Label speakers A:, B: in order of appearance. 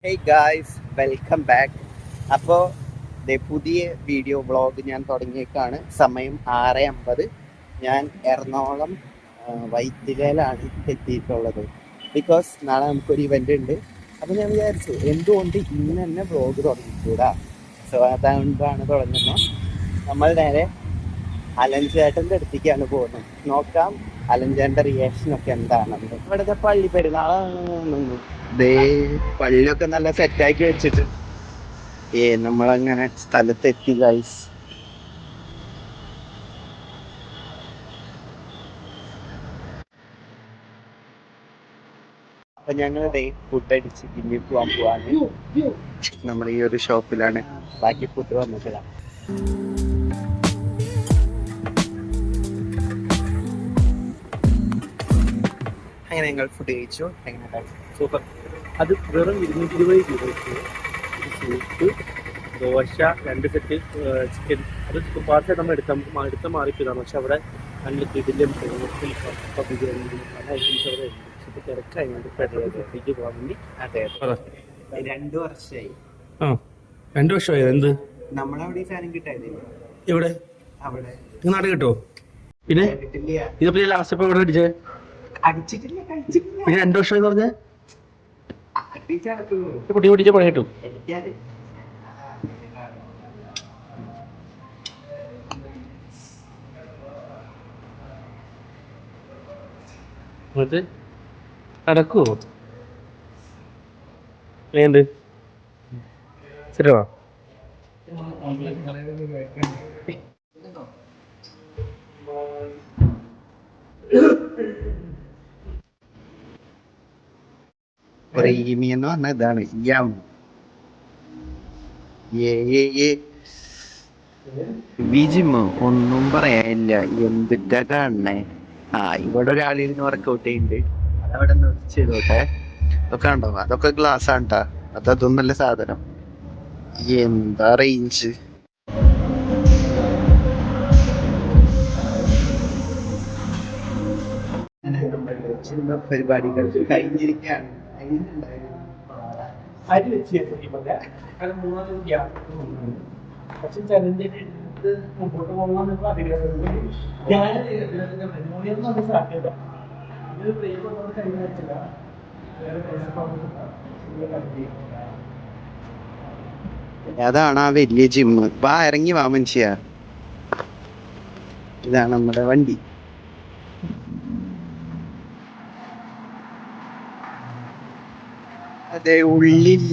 A: Hey guys welcome back. അപ്പോൾ പുതിയ video vlog ഞാൻ തുടങ്ങിയേക്കാണ്. സമയം 6:50. ഞാൻ എറണാകുളം വൈത്തിരിയിലാണ് എത്തിയിട്ടുള്ളത്. ബിക്കോസ് നാളെ നമുക്കൊരു ഇവൻ്റ് ഉണ്ട്. അപ്പോൾ ഞാൻ വിചാരിച്ചു എന്തുകൊണ്ട് ഇന്ന് തന്നെ വ്ളോഗ് തുടങ്ങിക്കൂടാ. സോ അതുകൊണ്ടാണ് തുടങ്ങുന്നത്. നമ്മൾ നേരെ അലഞ്ചേട്ടൻ്റെ അടുത്തേക്കാണ് പോകുന്നത്. നോക്കാം അലഞ്ചേട്ടൻ്റെ റിയാക്ഷനൊക്കെ എന്താണെന്ന്. ഇവിടുത്തെ പള്ളി പെരുന്നാളാണ്. ദേ പള്ളിയൊക്കെ നല്ല സെറ്റാക്കി വെച്ചിട്ട് നമ്മളങ്ങനെ സ്ഥലത്തെത്തി ഗൈസ്. അപ്പൊ ഞങ്ങൾ ഫുഡ് അടിച്ച് പിന്നെ പോവാൻ പോവാണ്. നമ്മൾ ഈ ഒരു ഷോപ്പിലാണ്. ബാക്കി ഫുഡ് വന്നിട്ടില്ല. അങ്ങനെ ഞങ്ങൾ ഫുഡ് കഴിച്ചു. എങ്ങനെ
B: സൂപ്പർ. അത് വെറും 220 രൂപയ്ക്ക് സൂപ്പ്, ദോശ, 2 സെറ്റ് ചിക്കൻ. അത് ചിക്കൻ പാർട്ടി നമ്മൾ എടുത്ത മാറിപ്പോയതാണ്. പക്ഷെ അവിടെ നല്ല കിടിലും കപ്പ ബിരിയാണി പല ഐറ്റംസ് അവിടെ ഉണ്ട്. പക്ഷെ തിരക്കായതുകൊണ്ട് പെട്ടെന്ന് പോകാൻ വേണ്ടി.
A: അതെ 2 വർഷമായി.
B: ആ 2 വർഷമായി. എന്ത്
A: നമ്മളവിടെ സാധനം കിട്ടാനില്ല.
B: എവിടെ?
A: അവിടെ
B: നാട്ടിൽ കിട്ടുമോ? പിന്നെ ഇതിപ്പോ ലാസ്റ്റ് ഇപ്പൊ ഇവിടെ അടിച്ചേ
A: അടിച്ചിട്ടില്ല.
B: പിന്നെ 2 വർഷമായി പറഞ്ഞേ പൊട്ടി പൊട്ടിച്ച പഴയ കിട്ടും. എന്നിട്ട് നടക്കുവോ? എന്ത് ശരിയാ?
A: പ്രീമിയം എന്ന് പറഞ്ഞ ഇതാണ്. വിജിമോ ഒന്നും പറയാനില്ല. എന്തിട്ടാ കാണണേ. ഇവിടെ ഒരാളിരുന്ന് വർക്കൗട്ട് ചെയ്യുന്നുണ്ട്. അതവിടെ ചെയ്തോട്ടെ. അതൊക്കെ ഉണ്ടോ? അതൊക്കെ ഗ്ലാസ് ആണ്ടാ. അതൊന്നല്ല സാധനം. എന്താ റേഞ്ച്. പരിപാടികൾ കഴിഞ്ഞിരിക്കുകയാണ്.
B: അരി വെച്ച് അത് 3 ഗ്യാസ്. പക്ഷെ ചലഞ്ചിന് മുമ്പോട്ട് പോകണമെന്ന് സാധ്യത ഇത് കഴിഞ്ഞ വെച്ചില്ല.
A: അതാണ് ആ വലിയ ജിമ്മ്. ഇറങ്ങി വാ മനുഷ്യ. ഇതാണ് നമ്മുടെ വണ്ടി. അതെ, ഉള്ളിൽ